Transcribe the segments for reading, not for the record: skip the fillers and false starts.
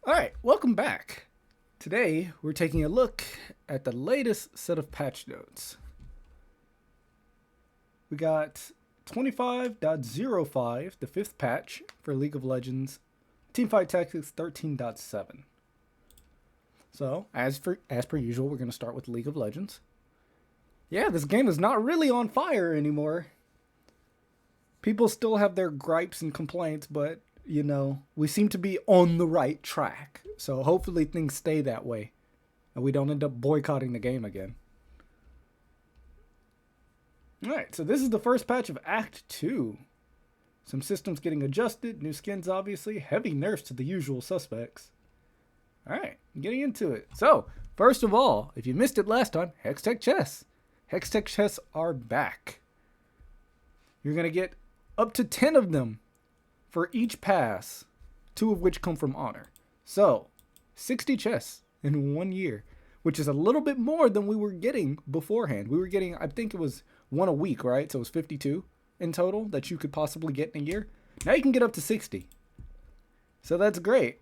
All right, welcome back. Today, we're taking a look at the latest set of patch notes. We got 25.05, the fifth patch for League of Legends, Teamfight Tactics 13.7. So, as per usual, we're going to start with League of Legends. Yeah, this game is not really on fire anymore. People still have their gripes and complaints, but we seem to be on the right track. So hopefully things stay that way and we don't end up boycotting the game again. Alright, so this is the first patch of Act 2. Some systems getting adjusted, new skins obviously, heavy nerfs to the usual suspects. Alright, getting into it. So, first of all, if you missed it last time, Hextech chests. Hextech chests are back. You're going to get up to 10 of them for each pass, 2 of which come from Honor. So, 60 chests in 1 year, which is a little bit more than we were getting beforehand. We were getting, I think it was 1 a week, right? So it was 52 in total that you could possibly get in a year. Now you can get up to 60. So that's great.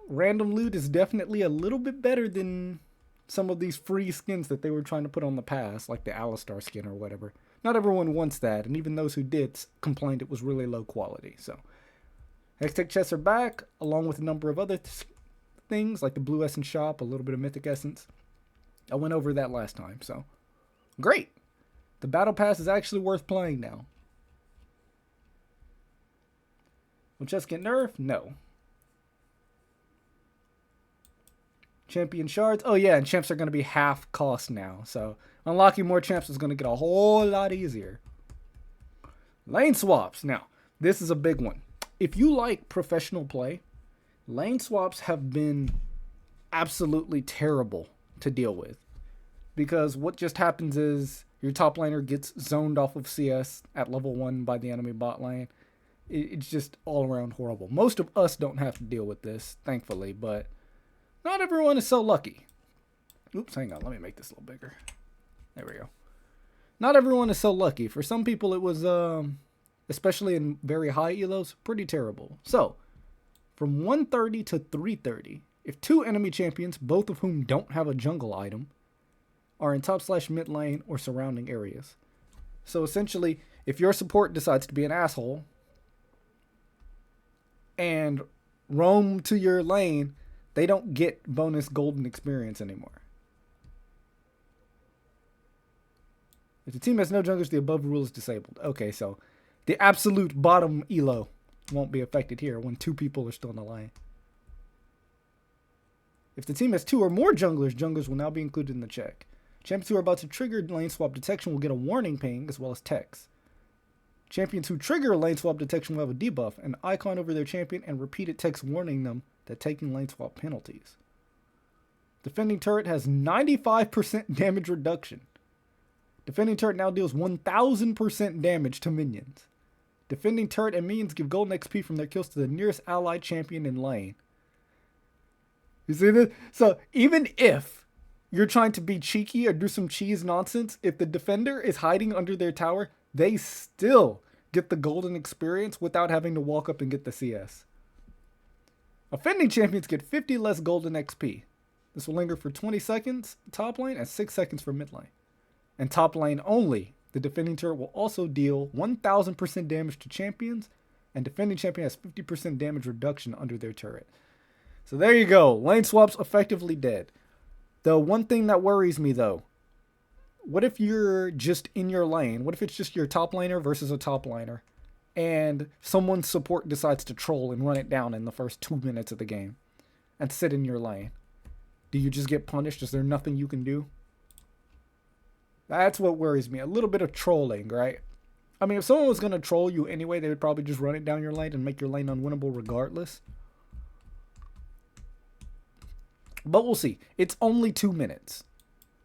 Random loot is definitely a little bit better than some of these free skins that they were trying to put on the pass, like the Alistar skin or whatever. Not everyone wants that, and even those who did complained it was really low quality. So, Hextech chests are back, along with a number of other things, like the Blue Essence shop, a little bit of Mythic Essence. I went over that last time, so great. The Battle Pass is actually worth playing now. Will chests get nerfed? No. Champion shards. Oh yeah, and champs are going to be half cost now. So unlocking more champs is going to get a whole lot easier. Lane swaps. Now, this is a big one. If you like professional play, lane swaps have been absolutely terrible to deal with. Because what just happens is your top laner gets zoned off of CS at level 1 by the enemy bot lane. It's just all around horrible. Most of us don't have to deal with this, thankfully, but not everyone is so lucky. Oops, hang on. Let me make this a little bigger. There we go. Not everyone is so lucky. For some people, it was, especially in very high elos, pretty terrible. So, from 130 to 330, if 2 enemy champions, both of whom don't have a jungle item, are in top/mid lane or surrounding areas. So essentially, if your support decides to be an asshole and roam to your lane, they don't get bonus golden experience anymore. If the team has no junglers, the above rule is disabled. Okay, so the absolute bottom elo won't be affected here when 2 people are still in the lane. If the team has 2 or more junglers will now be included in the check. Champions who are about to trigger lane swap detection will get a warning ping as well as text. Champions who trigger lane swap detection will have a debuff, an icon over their champion, and repeated text warning them that taking lane swap penalties. Defending turret has 95% damage reduction. Defending turret now deals 1000% damage to minions. Defending turret and minions give golden XP from their kills to the nearest allied champion in lane. You see this? So even if you're trying to be cheeky or do some cheese nonsense, if the defender is hiding under their tower, they still get the golden experience without having to walk up and get the CS. Offending champions get 50 less golden XP. This will linger for 20 seconds top lane and 6 seconds for mid lane. And top lane only, the defending turret will also deal 1000% damage to champions, and defending champion has 50% damage reduction under their turret. So there you go, lane swaps effectively dead. The one thing that worries me though, what if you're just in your lane? What if it's just your top laner versus a top laner, and someone's support decides to troll and run it down in the first 2 minutes of the game and sit in your lane? Do you just get punished? Is there nothing you can do? That's what worries me. A little bit of trolling, right? I mean, if someone was going to troll you anyway, they would probably just run it down your lane and make your lane unwinnable regardless. But we'll see. It's only 2 minutes,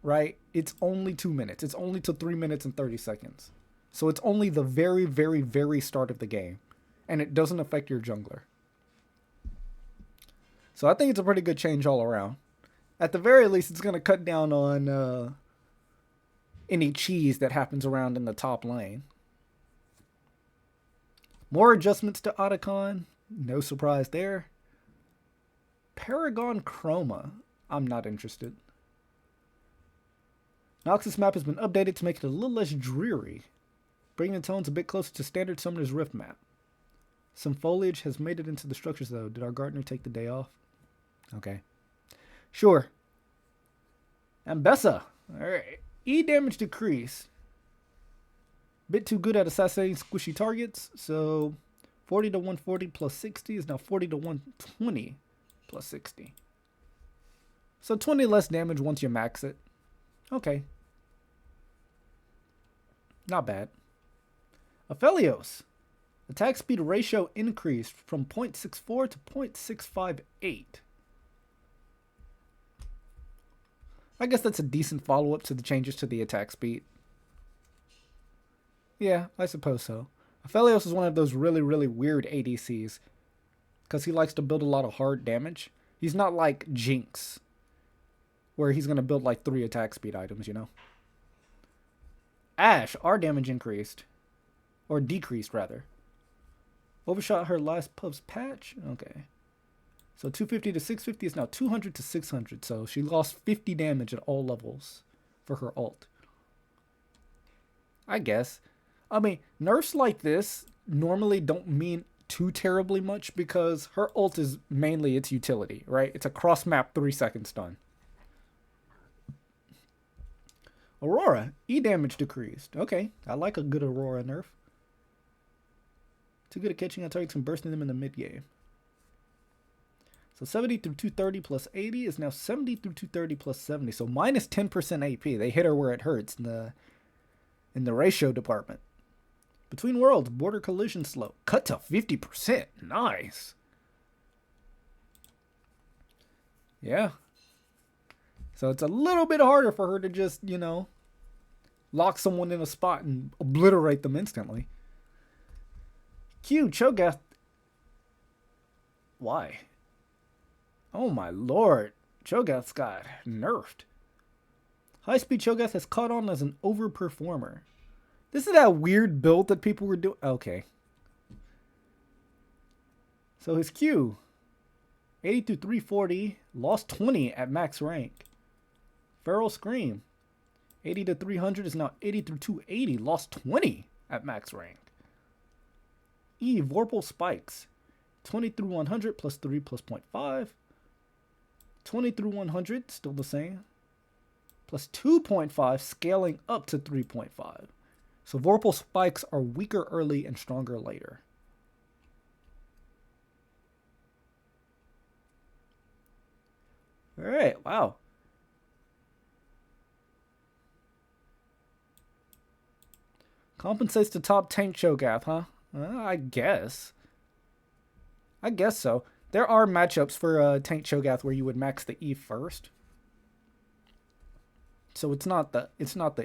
right? It's only 2 minutes. It's only to 3 minutes and 30 seconds. So it's only the very, very, very start of the game. And it doesn't affect your jungler. So I think it's a pretty good change all around. At the very least, it's going to cut down on any cheese that happens around in the top lane. More adjustments to Otacon. No surprise there. Paragon Chroma. I'm not interested. Noxus map has been updated to make it a little less dreary, bringing the tones a bit closer to standard Summoner's Rift map. Some foliage has made it into the structures though. Did our gardener take the day off? Okay. Sure. Ambessa. Alright. E damage decrease. Bit too good at assassinating squishy targets, so 40 to 140 plus 60 is now 40 to 120 plus 60. So 20 less damage once you max it. Okay. Not bad. Aphelios. Attack speed ratio increased from 0.64 to 0.658. I guess that's a decent follow-up to the changes to the attack speed. Yeah, I suppose so. Aphelios is one of those really, really weird ADCs because he likes to build a lot of hard damage. He's not like Jinx, where he's going to build like 3 attack speed items, you know? Ashe, our damage increased. Or decreased, rather. Overshot her last Puff's patch? Okay. So 250 to 650 is now 200 to 600. So she lost 50 damage at all levels for her ult. I guess. I mean, nerfs like this normally don't mean too terribly much because her ult is mainly its utility, right? It's a cross-map 3-second stun. Aurora, E damage decreased. Okay, I like a good Aurora nerf. Too good at catching on targets and bursting them in the mid-game. So 70 through 230 plus 80 is now 70 through 230 plus 70. So minus 10% AP. They hit her where it hurts in the ratio department. Between worlds, border collision slope. Cut to 50%. Nice. Yeah. So it's a little bit harder for her to just, you know, lock someone in a spot and obliterate them instantly. Q, Cho'Gath. Why? Oh my lord. Cho'Gath's got nerfed. High-speed Cho'Gath has caught on as an overperformer. This is that weird build that people were doing. Okay. So his Q. 80 through 340. Lost 20 at max rank. Feral Scream. 80 to 300 is now 80 through 280. Lost 20 at max rank. E. Vorpal Spikes. 20 through 100 plus 3 plus 0.5. 20 through 100, still the same. Plus 2.5, scaling up to 3.5. So Vorpal Spikes are weaker early and stronger later. Alright, wow. Compensates the top tank Cho'Gath, huh? I guess. I guess so. There are matchups for tank Cho'Gath where you would max the E first. So it's not the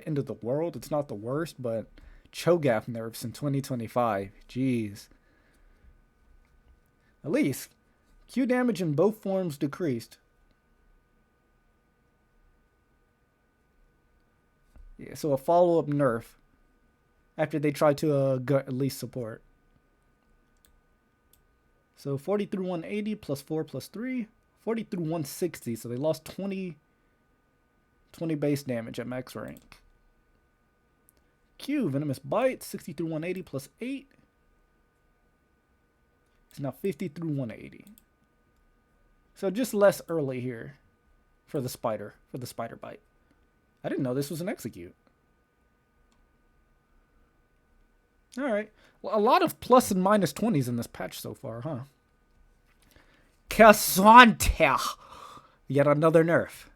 end of the world. It's not the worst, but Cho'Gath nerfs in 2025. Jeez. At least Q damage in both forms decreased. Yeah, so a follow-up nerf after they tried to gut at least support. So 40 through 180 plus 4 plus 3. 40 through 160, so they lost 20 base damage at max rank. Q, Venomous Bite, 60 through 180 plus 8. It's now 50 through 180. So just less early here for the spider bite. I didn't know this was an execute. Alright. Well, a lot of plus and minus 20s in this patch so far, huh? Cassandra! Yet another nerf.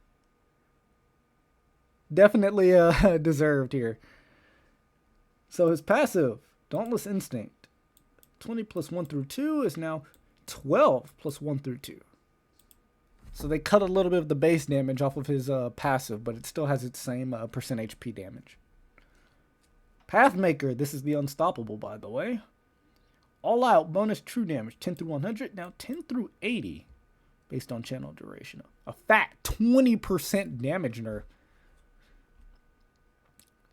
Definitely deserved here. So his passive, Dauntless Instinct. 20 plus 1 through 2 is now 12 plus 1 through 2. So they cut a little bit of the base damage off of his passive, but it still has its same percent HP damage. Pathmaker, this is the Unstoppable, by the way. All out bonus true damage, 10 through 100, now 10 through 80, based on channel duration. A fat 20% damage nerf.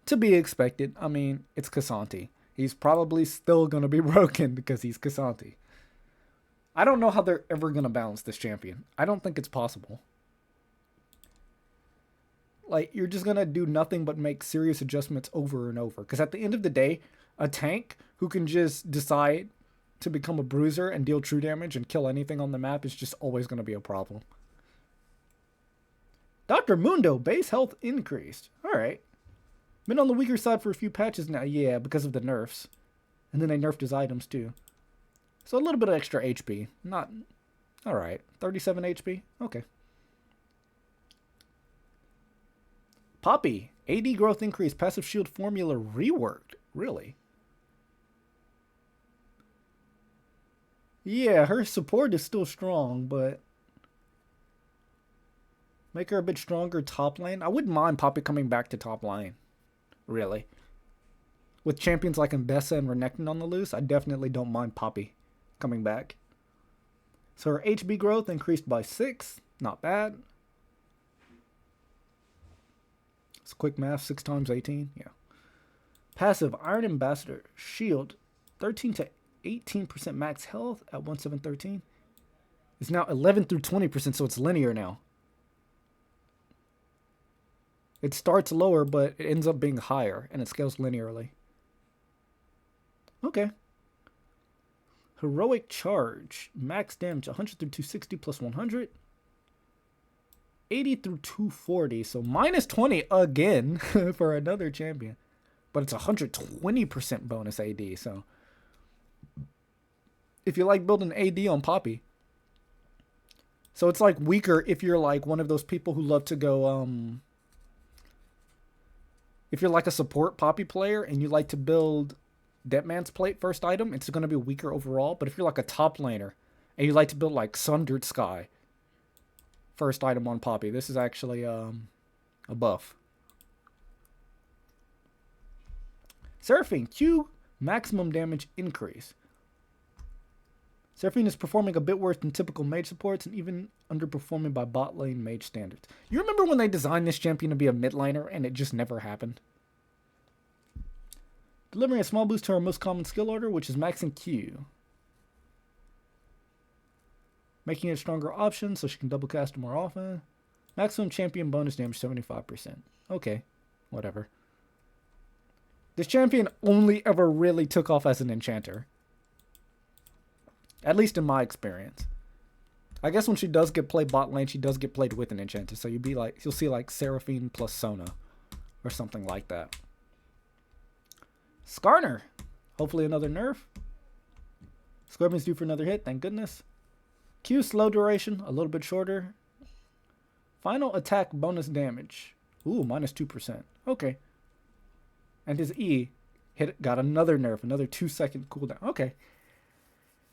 To be expected. I mean, it's K'Sante. He's probably still going to be broken because he's K'Sante. I don't know how they're ever going to balance this champion. I don't think it's possible. Like, you're just going to do nothing but make serious adjustments over and over. Because at the end of the day, a tank who can just decide to become a bruiser and deal true damage and kill anything on the map is just always going to be a problem. Dr. Mundo, base health increased. Alright. Been on the weaker side for a few patches now. Yeah, because of the nerfs. And then they nerfed his items too. So a little bit of extra HP. Not... Alright. 37 HP? Okay. Poppy. AD growth increase. Passive shield formula reworked. Really? Yeah, her support is still strong, but... Make her a bit stronger top lane. I wouldn't mind Poppy coming back to top lane. Really. With champions like Mbessa and Renekton on the loose, I definitely don't mind Poppy coming back. So her HB growth increased by 6. Not bad. It's quick math. 6 times 18. Yeah. Passive Iron Ambassador. Shield. 13 to 18% max health at 1713. It's now 11 through 20%, so it's linear now. It starts lower, but it ends up being higher, and it scales linearly. Okay. Heroic Charge. Max damage 100 through 260 plus 100. 80 through 240, so minus 20 again for another champion. But it's 120% bonus AD, so... If you like building AD on Poppy. So it's like weaker if you're like one of those people who love to go... If you're like a support Poppy player and you like to build Deadman's Plate first item, it's going to be weaker overall. But if you're like a top laner and you like to build like Sundered Sky first item on Poppy, this is actually a buff. Seraphine, Q maximum damage increase. Seraphine is performing a bit worse than typical mage supports and even underperforming by bot lane mage standards. You remember when they designed this champion to be a mid laner and it just never happened? Delivering a small boost to our most common skill order, which is maxing Q. Making it a stronger option so she can double cast more often. Maximum champion bonus damage 75%. Okay, whatever. This champion only ever really took off as an enchanter. At least in my experience. I guess when she does get played bot lane, she does get played with an enchanter. So you'll see like Seraphine plus Sona. Or something like that. Skarner. Hopefully another nerf. Scorpion's due for another hit, thank goodness. Q slow duration, a little bit shorter. Final attack bonus damage. Ooh, minus 2%. Okay. And his E got another nerf, another 2-second cooldown. Okay.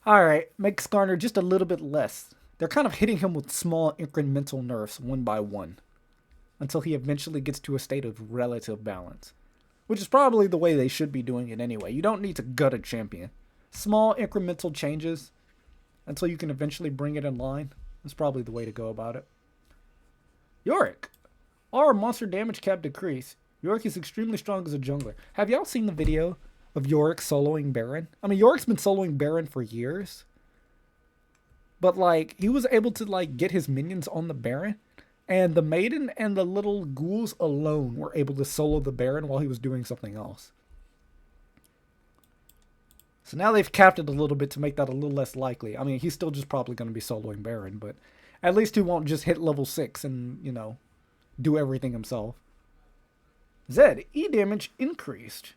Alright, make Skarner just a little bit less. They're kind of hitting him with small incremental nerfs one by one. Until he eventually gets to a state of relative balance. Which is probably the way they should be doing it anyway. You don't need to gut a champion. Small incremental changes until you can eventually bring it in line. That's probably the way to go about it. Yorick. Our monster damage cap decrease. Yorick is extremely strong as a jungler. Have y'all seen the video of Yorick soloing Baron? I mean, Yorick's been soloing Baron for years. But, like, he was able to, like, get his minions on the Baron. And the Maiden and the little ghouls alone were able to solo the Baron while he was doing something else. So now they've capped it a little bit to make that a little less likely. I mean, he's still just probably going to be soloing Baron, but at least he won't just hit level 6 and, you know, do everything himself. Zed, E damage increased.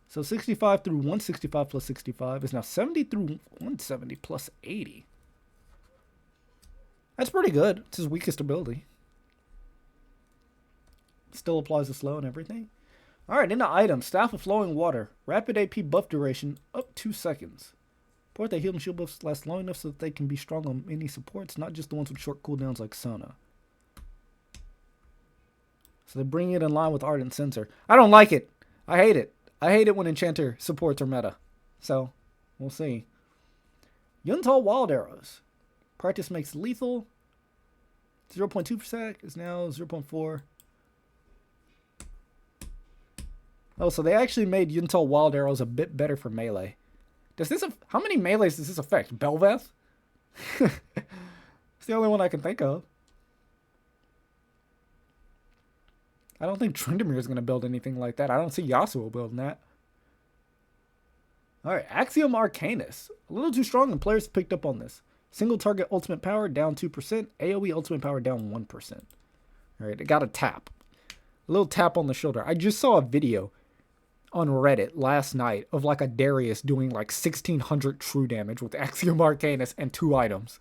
So 65 through 165 plus 65 is now 70 through 170 plus 80. That's pretty good. It's his weakest ability. Still applies to slow and everything. Alright, into items. Staff of Flowing Water. Rapid AP buff duration up 2 seconds. Support that heal and shield buffs last long enough so that they can be strong on any supports, not just the ones with short cooldowns like Sona. So they bring it in line with Ardent Censer. I don't like it. I hate it. I hate it when Enchanter supports are meta. So, we'll see. Yuntal Wild Arrows. Practice makes lethal. 0.2% is now 0.4. Oh, so they actually made Yuntal Wild Arrows a bit better for melee. Does this... How many melees does this affect? Bel'Veth? It's the only one I can think of. I don't think Tryndamere is going to build anything like that. I don't see Yasuo building that. Alright, Axiom Arcanus. A little too strong and players picked up on this. Single target ultimate power down 2%. AoE ultimate power down 1%. Alright, it got a tap. A little tap on the shoulder. I just saw a video on Reddit last night of like a Darius doing like 1600 true damage with Axiom Arcanus and 2 items.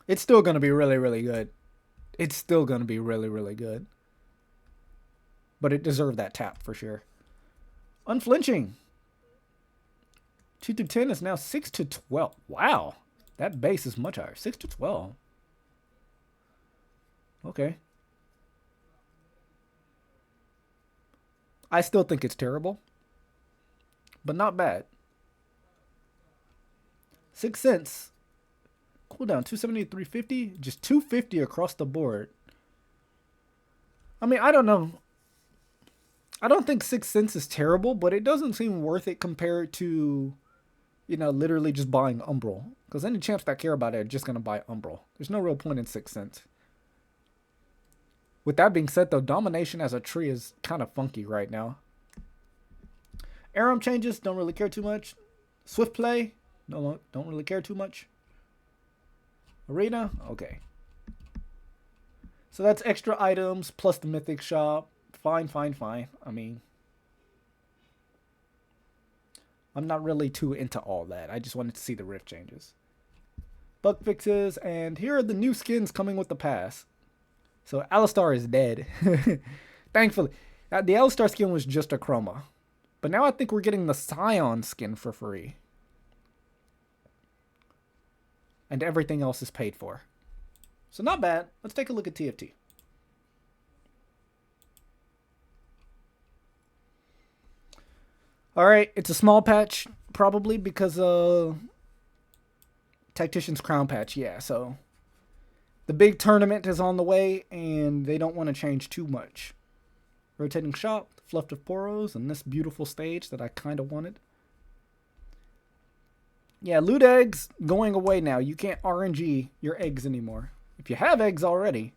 It's still going to be really, really good. It's still going to be really, really good. But it deserved that tap for sure. Unflinching. 2 to 10 is now 6 to 12. Wow. That base is much higher. 6 to 12. Okay. I still think it's terrible. But not bad. 6 cents. Cooldown 270 to 350. Just 250 across the board. I mean, I don't know. I don't think 6 cents is terrible, but it doesn't seem worth it compared to, you know, literally just buying Umbral. Because any champs that care about it are just going to buy Umbral. There's no real point in 6 cents. With that being said, though, Domination as a tree is kind of funky right now. Aram changes, don't really care too much. Swift play, no, don't really care too much. Arena, okay. So that's extra items plus the mythic shop. Fine. I mean, I'm not really too into all that. I just wanted to see the rift changes. Bug fixes, and here are the new skins coming with the pass. So Alistar is dead. Thankfully. The Alistar skin was just a chroma. But now I think we're getting the Scion skin for free. And everything else is paid for. So not bad. Let's take a look at TFT. Alright, it's a small patch, probably, because Tactician's Crown patch, yeah, so the big tournament is on the way, and they don't want to change too much. Rotating shop, Fluff of Poros, and this beautiful stage that I kind of wanted. Yeah, loot eggs going away now. You can't RNG your eggs anymore. If you have eggs already,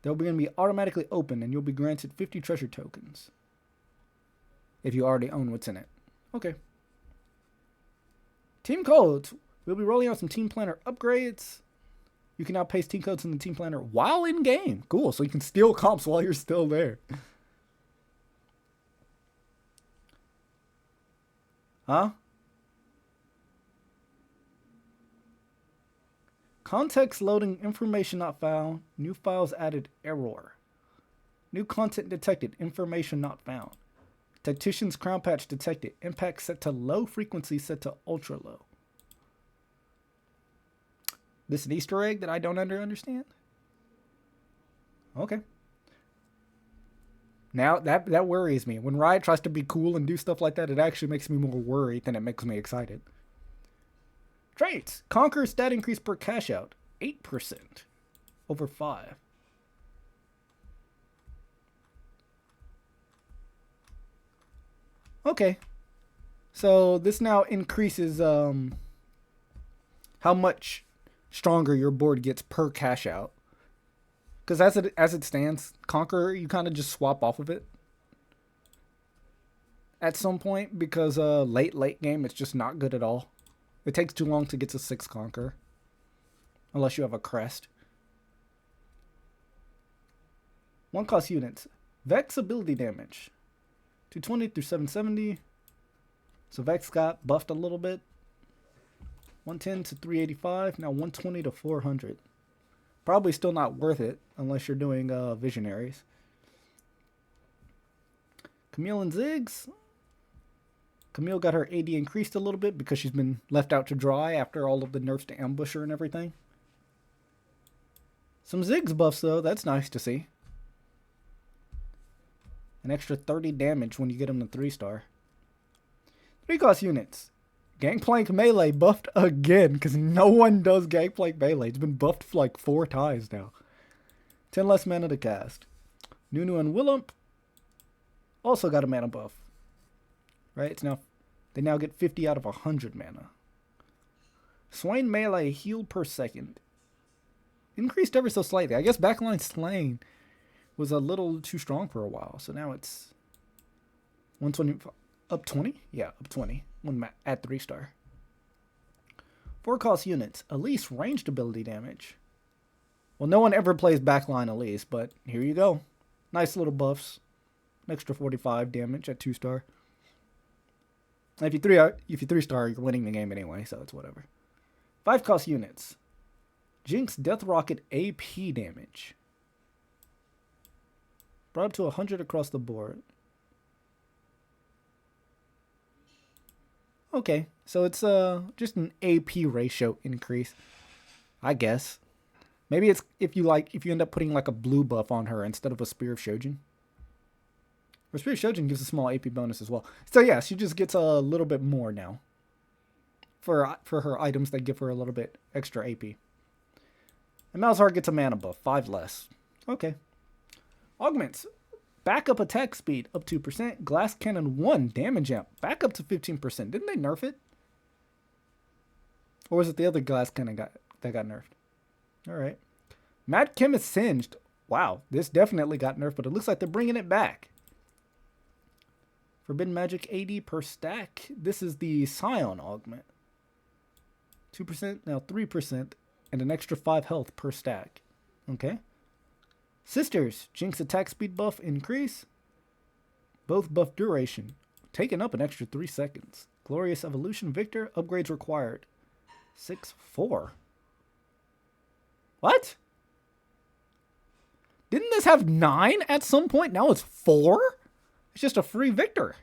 they'll be going to be automatically open, and you'll be granted 50 treasure tokens. If you already own what's in it. Okay. Team codes. We'll be rolling out some Team Planner upgrades. You can now paste team codes in the Team Planner while in game. Cool. So you can steal comps while you're still there. Huh? Context loading information not found. New files added error. New content detected. Information not found. Tactician's Crown patch detected. Impact set to low. Frequency set to ultra low. This an Easter egg that I don't understand? Okay. Now that worries me. When Riot tries to be cool and do stuff like that, it actually makes me more worried than it makes me excited. Traits. Conquer stat increase per cash out. 8%. Over 5. Okay. So this now increases how much stronger your board gets per cash out. Because as it stands, Conquer, you kind of just swap off of it at some point, because late game it's just not good at all. It takes too long to get to 6 Conquer. Unless you have a crest. 1 cost units. Vex ability damage. 220 through 770. So Vex got buffed a little bit. 110 to 385. Now 120 to 400. Probably still not worth it unless you're doing Visionaries. Camille and Ziggs. Camille got her AD increased a little bit because she's been left out to dry after all of the nerfs to Ambusher and everything. Some Ziggs buffs though, that's nice to see. An extra 30 damage when you get them to 3-star. 3 cost units. Gangplank Melee buffed again, because no one does Gangplank Melee. It's been buffed for like 4 times now. 10 less mana to cast. Nunu and Willump also got a mana buff. Right? They now get 50 out of 100 mana. Swain melee heal per second. Increased ever so slightly. I guess backline Slain was a little too strong for a while. So now it's 120. Up 20? Yeah, up 20. At 3-star. 4-cost units. Elise ranged ability damage. Well, no one ever plays backline Elise, but here you go. Nice little buffs. An extra 45 damage at 2-star. If you 3-star, you're winning the game anyway, so it's whatever. 5-cost units. Jinx Death Rocket AP damage. Brought up to 100 across the board. Okay, so it's just an AP ratio increase, I guess. Maybe it's if you end up putting like a blue buff on her instead of a Spear of Shojin. Or Spear of Shojin gives a small AP bonus as well. So yeah, she just gets a little bit more now. For her items that give her a little bit extra AP. And Malzahar gets a mana buff, 5 less. Okay. Augments. Backup attack speed up 2%. Glass Cannon 1 damage amp back up to 15%. Didn't they nerf it? Or was it the other Glass Cannon that got nerfed? Alright. Mad Chemist Singed. Wow, this definitely got nerfed, but it looks like they're bringing it back. Forbidden Magic 80 per stack. This is the Scion augment. 2%, now 3%, and an extra 5 health per stack. Okay. Sisters, Jinx attack speed buff increase. Both buff duration. Taken up an extra 3 seconds. Glorious Evolution Victor, upgrades required. 6-4. What? Didn't this have 9 at some point? Now it's 4? It's just a free Victor.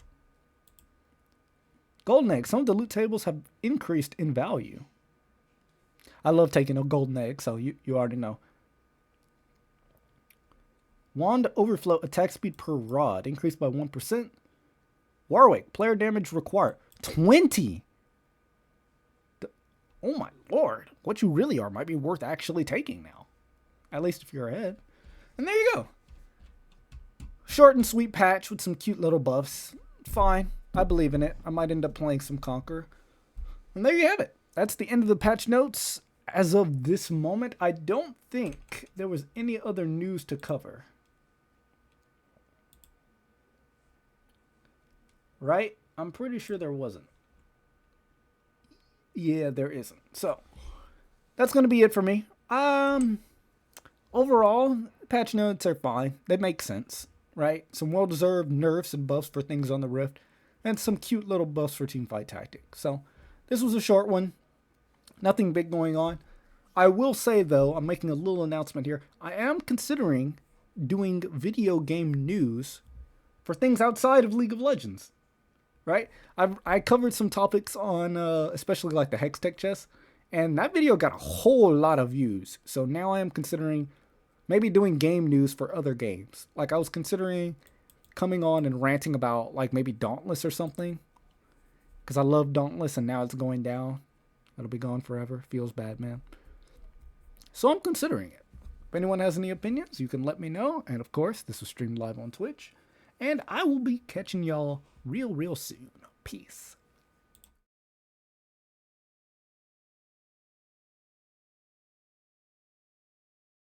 Golden Egg. Some of the loot tables have increased in value. I love taking a golden egg, so you already know. Wand Overflow attack speed per rod increased by 1%. Warwick, player damage required 20. Oh my lord, what you really are might be worth actually taking now. At least if you're ahead. And there you go. Short and sweet patch with some cute little buffs. Fine, I believe in it. I might end up playing some Conquer. And there you have it. That's the end of the patch notes. As of this moment, I don't think there was any other news to cover. Right? I'm pretty sure there wasn't. Yeah, there isn't. So, that's going to be it for me. Overall, patch notes are fine. They make sense, right? Some well-deserved nerfs and buffs for things on the Rift, and some cute little buffs for Teamfight Tactics. So, this was a short one. Nothing big going on. I will say, though, I'm making a little announcement here. I am considering doing video game news for things outside of League of Legends. Right? I covered some topics on, especially like the Hextech chess, and that video got a whole lot of views. So now I am considering maybe doing game news for other games. Like I was considering coming on and ranting about like maybe Dauntless or something. Because I love Dauntless and now it's going down. It'll be gone forever. Feels bad, man. So I'm considering it. If anyone has any opinions, you can let me know. And of course, this was streamed live on Twitch. And I will be catching y'all real soon. Peace.